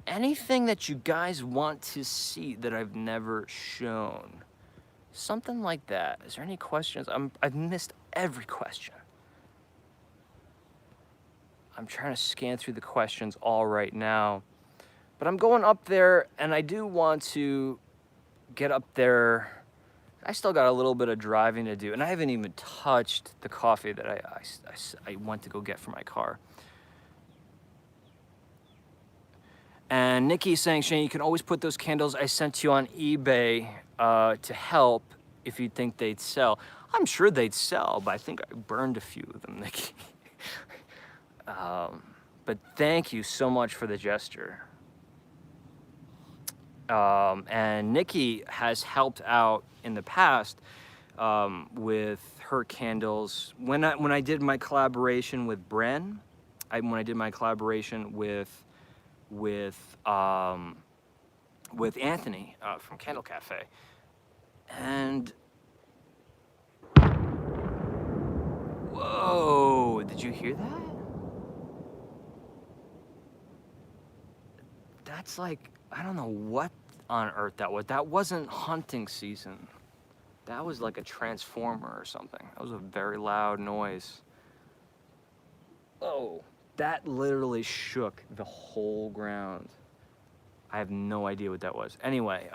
Anything that you guys want to see that I've never shown? Something like that. Is there any questions? I've missed every question. I'm trying to scan through the questions all right now. But I'm going up there, and I do want to get up there. I still got a little bit of driving to do, and I haven't even touched the coffee that I went to go get for my car. And Nikki's saying, Shane, you can always put those candles I sent you on eBay to help if you think they'd sell. I'm sure they'd sell, but I think I burned a few of them, Nikki. But thank you so much for the gesture. And Nikki has helped out in the past with her candles. When I did my collaboration with Bren, when I did my collaboration with Anthony from Candle Cafe, and whoa, did you hear that? That's like, I don't know what on earth that was. That wasn't hunting season. That was like a transformer or something. That was a very loud noise. Oh, that literally shook the whole ground. I have no idea what that was. Anyway,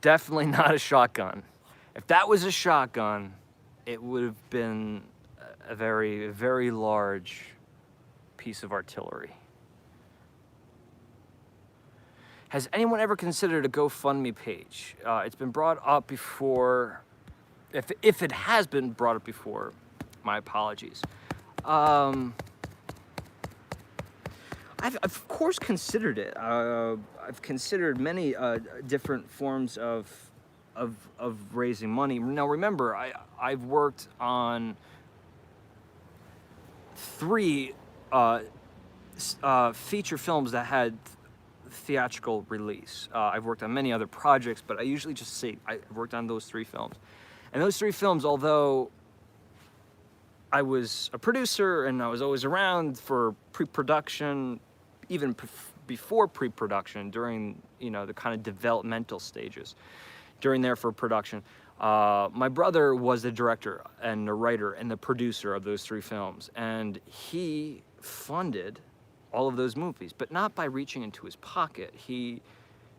definitely not a shotgun. If that was a shotgun, it would have been a very, very large piece of artillery. Has anyone ever considered a GoFundMe page? It's been brought up before. If it has been brought up before, my apologies. I've of course considered it. I've considered many different forms of raising money. Now remember, I've worked on 3 feature films that had theatrical release. I've worked on many other projects, but I usually just say I've worked on those 3 films. And those 3 films, although I was a producer and I was always around for pre-production, even before pre-production, during, you know, the kind of developmental stages, during there for production. My brother was the director and the writer and the producer of those 3 films, and he funded all of those movies, but not by reaching into his pocket. He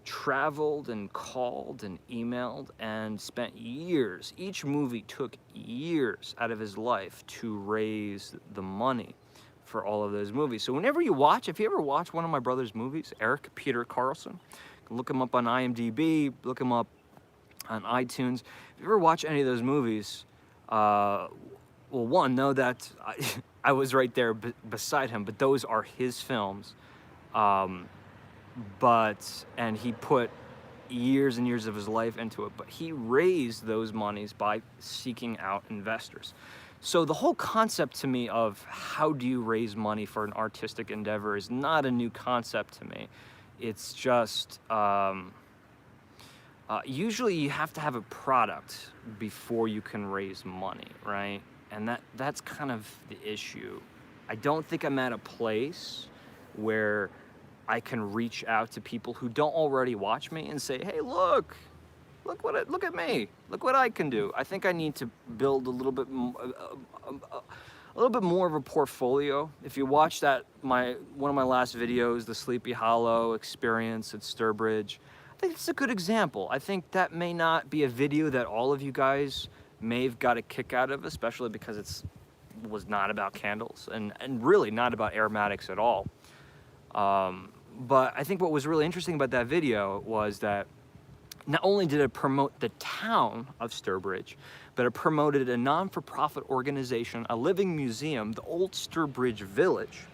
traveled and called and emailed and spent years. Each movie took years out of his life to raise the money for all of those movies. So whenever you watch, if you ever watch one of my brother's movies, Eric Peter Carlson, look him up on IMDb, look him up on iTunes. If you ever watch any of those movies, well, one, know that I was right there beside him, but those are his films. And he put years and years of his life into it, but he raised those monies by seeking out investors. So the whole concept to me of how do you raise money for an artistic endeavor is not a new concept to me. It's just, usually you have to have a product before you can raise money, right? And that's kind of the issue. I don't think I'm at a place where I can reach out to people who don't already watch me and say, hey, look at me, look what I can do. I think I need to build a little bit more of a portfolio. If you watch that, one of my last videos, the Sleepy Hollow experience at Sturbridge, I think it's a good example. I think that may not be a video that all of you guys may have got a kick out of, especially because was not about candles and really not about aromatics at all. But I think what was really interesting about that video was that not only did it promote the town of Sturbridge, but it promoted a non-for-profit organization, a living museum, the Old Sturbridge Village.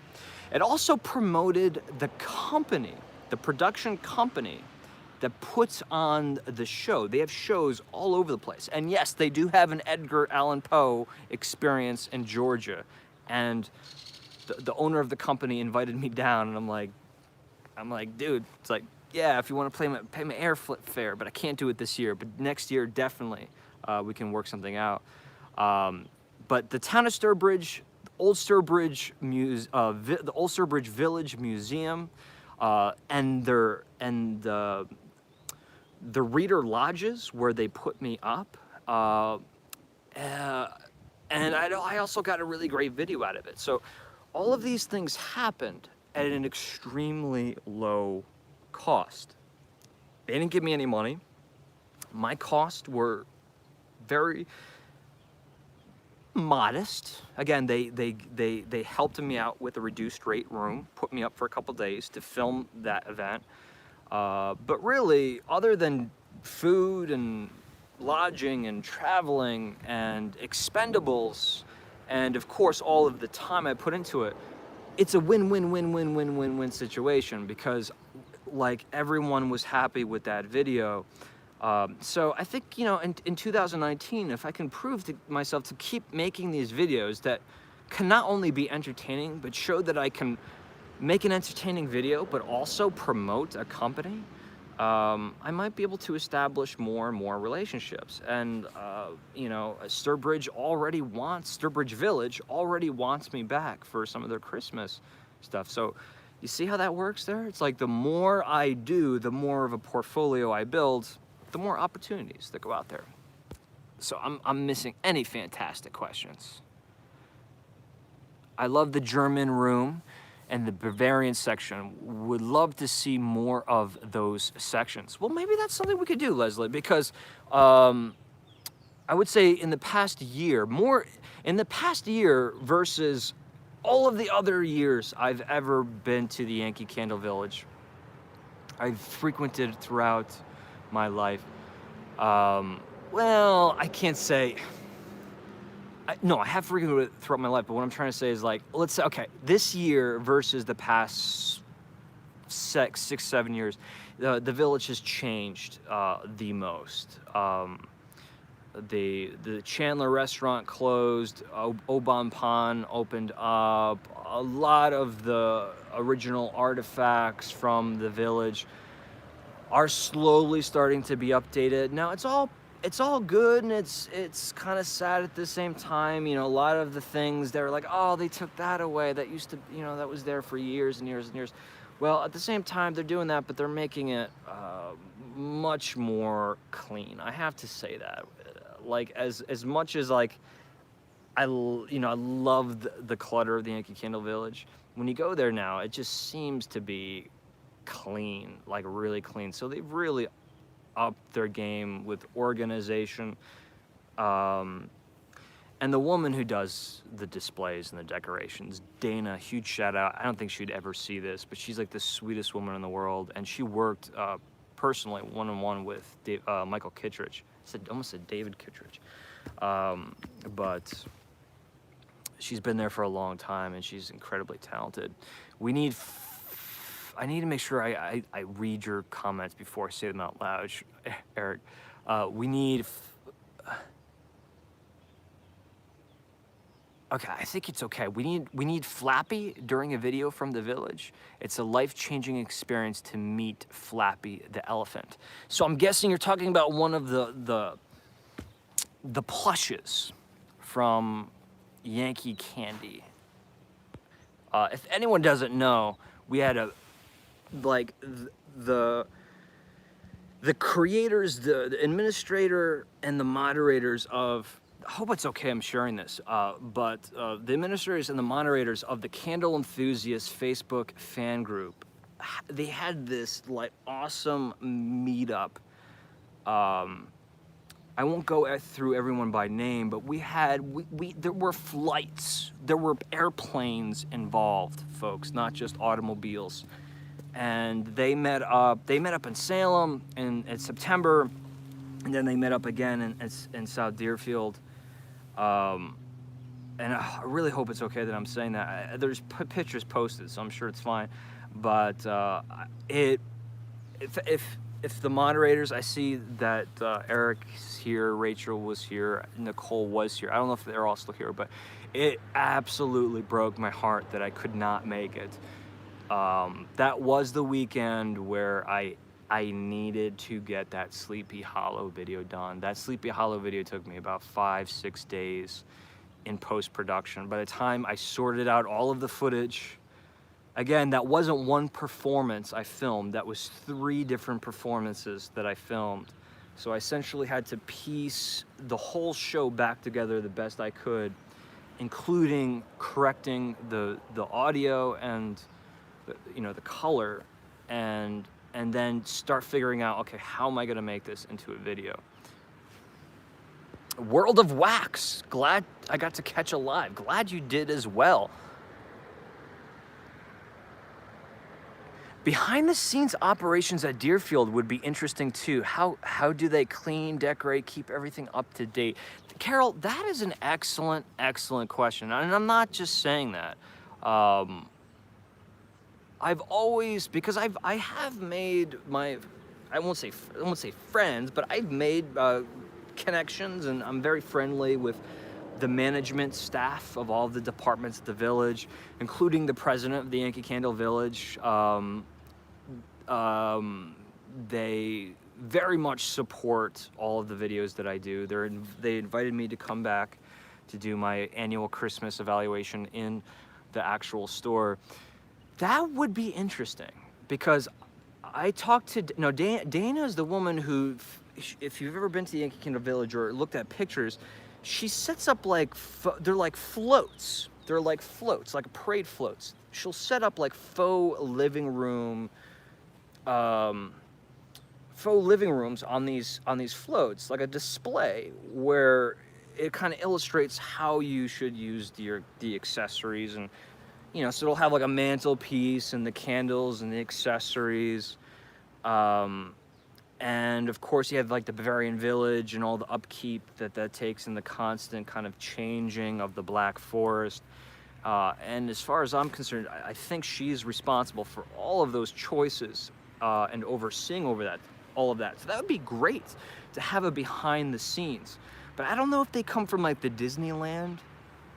It also promoted the company, the production company that puts on the show. They have shows all over the place. And yes, they do have an Edgar Allan Poe experience in Georgia. And the owner of the company invited me down, and I'm like, dude, it's like, yeah, if you want to pay my airfare, but I can't do it this year. But next year, definitely, we can work something out. But the town of Sturbridge, the Old Sturbridge Village Museum, and the reader lodges where they put me up, and I also got a really great video out of it. So all of these things happened at an extremely low cost. They didn't give me any money. My costs were very modest. Again, they helped me out with a reduced rate room, put me up for a couple days to film that event. But really, other than food and lodging and traveling and expendables, and of course all of the time I put into it, it's a win-win-win-win-win-win-win situation, because like everyone was happy with that video. So I think, you know, in 2019, if I can prove to myself to keep making these videos that can not only be entertaining, but show that I can make an entertaining video, but also promote a company, I might be able to establish more and more relationships. And, you know, Sturbridge Village already wants me back for some of their Christmas stuff. So you see how that works there? It's like the more I do, the more of a portfolio I build, the more opportunities that go out there. So I'm missing any fantastic questions. I love the German room and the Bavarian section. Would love to see more of those sections. Well, maybe that's something we could do, Leslie, because I would say in the past year versus all of the other years I've ever been to the Yankee Candle Village, I've frequented throughout my life. Well, I can't say, no, I have frequented it throughout my life, but what I'm trying to say is, like, let's say, okay, this year versus the past 6, 7 years, the village has changed the most. The Chandler restaurant closed, Oban Pond opened up, a lot of the original artifacts from the village are slowly starting to be updated. Now it's all good, and it's kind of sad at the same time. You know, a lot of the things they're like, oh, they took that away, that used to, you know, that was there for years and years and years. Well, at the same time, they're doing that, but they're making it much more clean. I have to say that. Like, as much as, like, I love the clutter of the Yankee Candle Village. When you go there now, it just seems to be clean, like really clean. So they've really upped their game with organization. And the woman who does the displays and the decorations, Dana, huge shout out. I don't think she'd ever see this, but she's like the sweetest woman in the world. And she worked personally one-on-one with Michael Kittredge. Almost said David Kittredge. But she's been there for a long time, and she's incredibly talented. I need to make sure I read your comments before I say them out loud, Eric. We need... Okay, I think it's okay. We need Flappy during a video from the village. It's a life-changing experience to meet Flappy the elephant. So I'm guessing you're talking about one of the plushes from Yankee Candy. If anyone doesn't know, we had the creators, the administrator, and the moderators of... I hope it's okay I'm sharing this, but the administrators and the moderators of the Candle Enthusiast Facebook fan group, they had this like awesome meetup. I won't go through everyone by name, but there were flights, there were airplanes involved, folks, not just automobiles. And they met up in Salem in September, and then they met up again in South Deerfield. And I really hope it's okay that I'm saying that. There's pictures posted, so I'm sure it's fine. But if the moderators, I see that Eric's here, Rachel was here, Nicole was here. I don't know if they're all still here, but it absolutely broke my heart that I could not make it. That was the weekend where I needed to get that Sleepy Hollow video done. That Sleepy Hollow video took me about 5-6 days in post-production. By the time I sorted out all of the footage, again, that wasn't one performance I filmed, that was 3 different performances that I filmed. So I essentially had to piece the whole show back together the best I could, including correcting the audio and the color, and then start figuring out, okay, how am I gonna make this into a video? World of Wax, glad I got to catch a live. Glad you did as well. Behind the scenes operations at Deerfield would be interesting too. How do they clean, decorate, keep everything up to date? Carol, that is an excellent question. And I'm not just saying that. I've always, because I have made I won't say friends, but I've made connections, and I'm very friendly with the management staff of all the departments at the village, including the president of the Yankee Candle Village. They very much support all of the videos that I do. They invited me to come back to do my annual Christmas evaluation in the actual store. That would be interesting, because I talked to, Dana is the woman who, if you've ever been to the Yankee Candle Village or looked at pictures, she sets up they're like floats. They're like floats, like parade floats. She'll set up like faux living rooms on these floats, like a display where it kind of illustrates how you should use the accessories, and so it'll have like a mantelpiece and the candles and the accessories. And of course you have like the Bavarian Village and all the upkeep that takes, and the constant kind of changing of the Black Forest. And as far as I'm concerned, I think she's responsible for all of those choices and overseeing all of that. So that would be great to have a behind the scenes. But I don't know if they come from like the Disneyland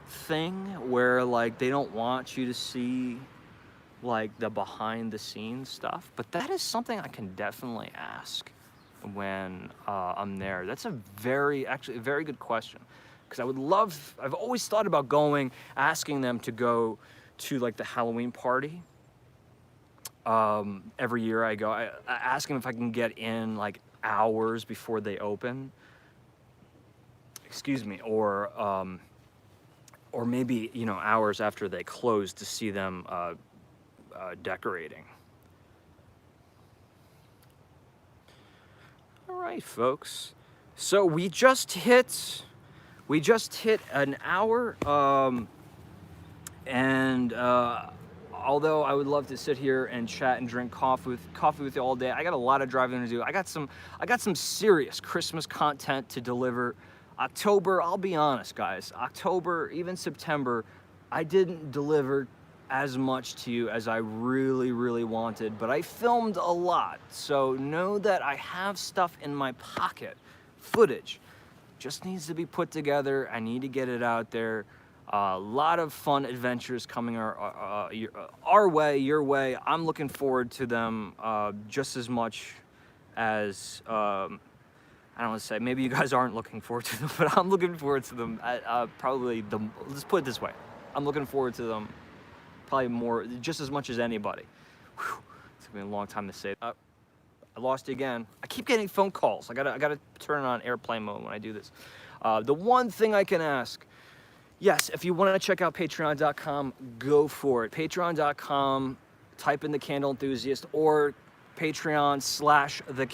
thing where like they don't want you to see like the behind the scenes stuff, but that is something I can definitely ask when I'm there. That's a very good question, because I've always thought about asking them to go to like the Halloween party Every year I go, I ask them if I can get in like hours before they open. Excuse me, or maybe, you know, hours after they close to see them decorating. All right, folks. So we just hit an hour, and although I would love to sit here and chat and drink coffee with you all day, I got a lot of driving to do. I got some serious Christmas content to deliver. October, I'll be honest, guys. October, even September, I didn't deliver as much to you as I really wanted, but I filmed a lot. So know that I have stuff in my pocket, footage. Just needs to be put together. I need to get it out there. A lot of fun adventures coming our way, your way. I'm looking forward to them just as much as, I don't want to say, maybe you guys aren't looking forward to them, but I'm looking forward to them. Let's put it this way. I'm looking forward to them probably more, just as much as anybody. Whew, it's gonna be a long time to say that. I lost you again. I keep getting phone calls. I gotta turn it on airplane mode when I do this. The one thing I can ask, yes, if you want to check out patreon.com, go for it. Patreon.com, type in the Candle Enthusiast, or patreon.com/the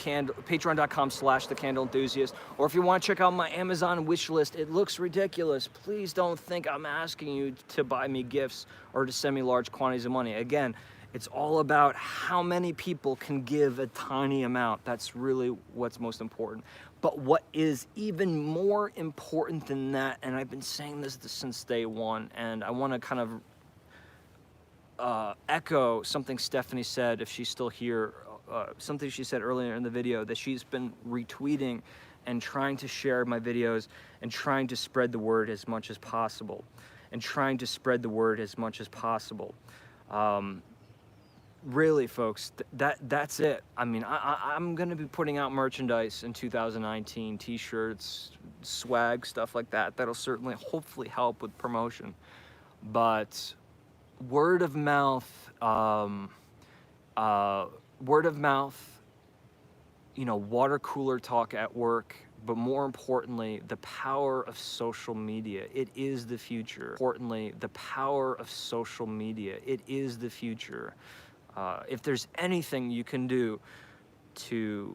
Candle Enthusiast. Or if you want to check out my Amazon wish list, it looks ridiculous. Please don't think I'm asking you to buy me gifts or to send me large quantities of money. Again, it's all about how many people can give a tiny amount. That's really what's most important. But what is even more important than that, and I've been saying this since day one, and I want to kind of echo something Stephanie said, if she's still here, something she said earlier in the video, that she's been retweeting and trying to share my videos and trying to spread the word as much as possible. Really, folks, that's it. I mean, I'm gonna be putting out merchandise in 2019, t-shirts, swag, stuff like that. That'll certainly, hopefully, help with promotion. But word of mouth, you know, water cooler talk at work, but more importantly, the power of social media. It is the future. If there's anything you can do to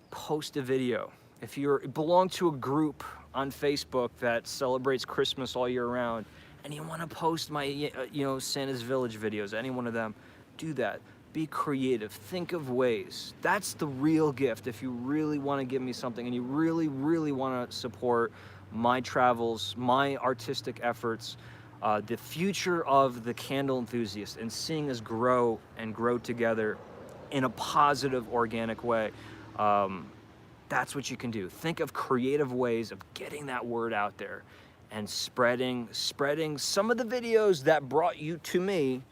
post a video, if you belong to a group on Facebook that celebrates Christmas all year round, and you want to post my, you know, Santa's Village videos, any one of them, do that. Be creative. Think of ways. That's the real gift. If you really want to give me something and you really want to support my travels, my artistic efforts, the future of the Candle Enthusiast, and seeing us grow and grow together in a positive, organic way, that's what you can do. Think of creative ways of getting that word out there and spreading some of the videos that brought you to me.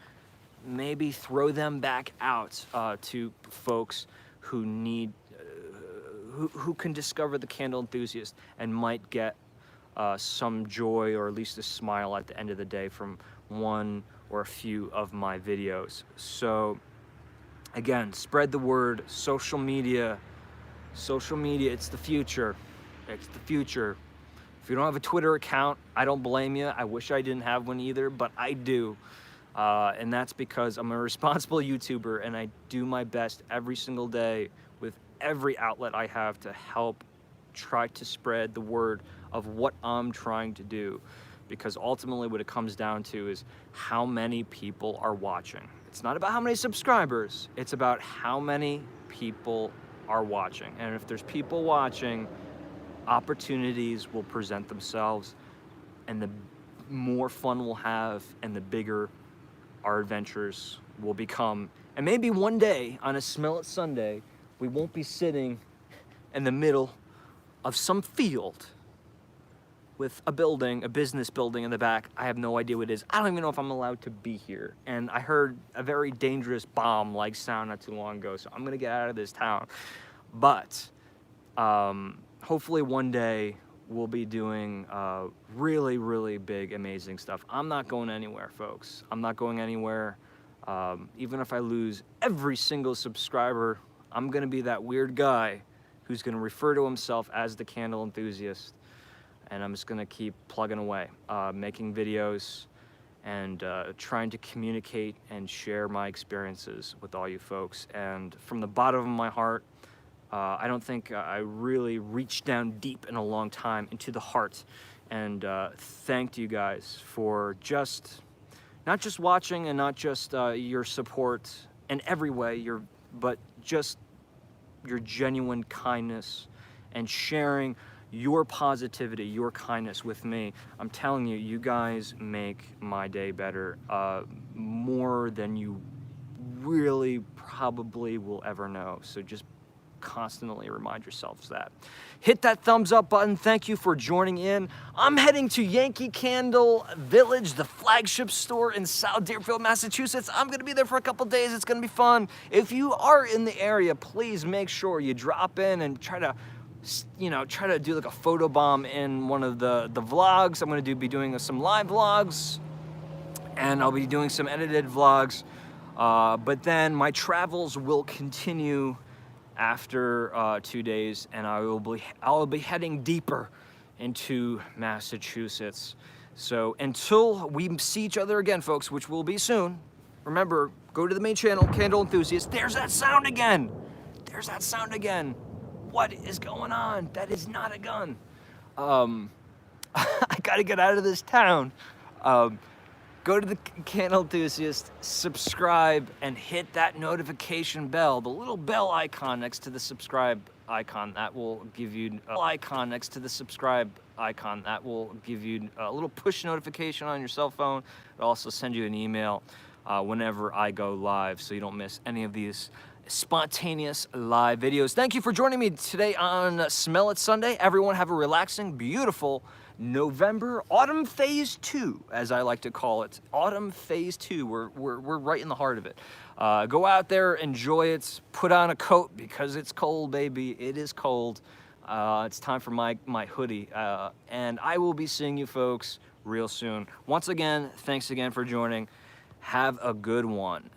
Maybe throw them back out to folks who need, who can discover the Candle Enthusiast and might get some joy, or at least a smile at the end of the day, from one or a few of my videos. So again, spread the word. Social media, it's the future. If you don't have a Twitter account, I don't blame you. I wish I didn't have one either, but I do. And that's because I'm a responsible YouTuber, and I do my best every single day with every outlet I have to help try to spread the word of what I'm trying to do. Because ultimately what it comes down to is how many people are watching. It's not about how many subscribers, it's about how many people are watching. And if there's people watching, opportunities will present themselves, and the more fun we'll have and the bigger our adventures will become. And maybe one day on a Smell It Sunday, we won't be sitting in the middle of some field with a building, a business building in the back. I have no idea what it is. I don't even know if I'm allowed to be here. And I heard a very dangerous bomb-like sound not too long ago, so I'm gonna get out of this town. But hopefully one day we'll be doing really big, amazing stuff. I'm not going anywhere, folks. I'm not going anywhere. Even if I lose every single subscriber, I'm gonna be that weird guy who's gonna refer to himself as the Candle Enthusiast, and I'm just gonna keep plugging away, making videos and trying to communicate and share my experiences with all you folks. And from the bottom of my heart, I don't think I really reached down deep in a long time into the heart and thanked you guys for not just watching and not just your support in every way, but just your genuine kindness and sharing your positivity, your kindness with me. I'm telling you, you guys make my day better, more than you really probably will ever know. So just constantly remind yourselves that. Hit that thumbs up button. Thank you for joining in. I'm heading to Yankee Candle Village, the flagship store in South Deerfield, Massachusetts. I'm gonna be there for a couple days. It's gonna be fun. If you are in the area, please make sure you drop in and try to do like a photo bomb in one of the vlogs. I'm gonna be doing some live vlogs, and I'll be doing some edited vlogs. But then my travels will continue after 2 days, and I'll be heading deeper into Massachusetts. So until we see each other again, folks, which will be soon, remember, go to the main channel, Candle Enthusiast. There's that sound again. There's that sound again. What is going on? That is not a gun. I gotta get out of this town. Go to the Candle Enthusiast, subscribe, and hit that notification bell, the little bell icon next to the subscribe icon. That will give you a little push notification on your cell phone. It'll also send you an email whenever I go live, so you don't miss any of these spontaneous live videos. Thank you for joining me today on Smell It Sunday. Everyone have a relaxing, beautiful November, autumn phase 2, as I like to call it. Autumn phase 2, we're right in the heart of it. Go out there, enjoy it, put on a coat because it's cold, baby. It is cold. It's time for my hoodie. And I will be seeing you folks real soon. Once again, thanks again for joining. Have a good one.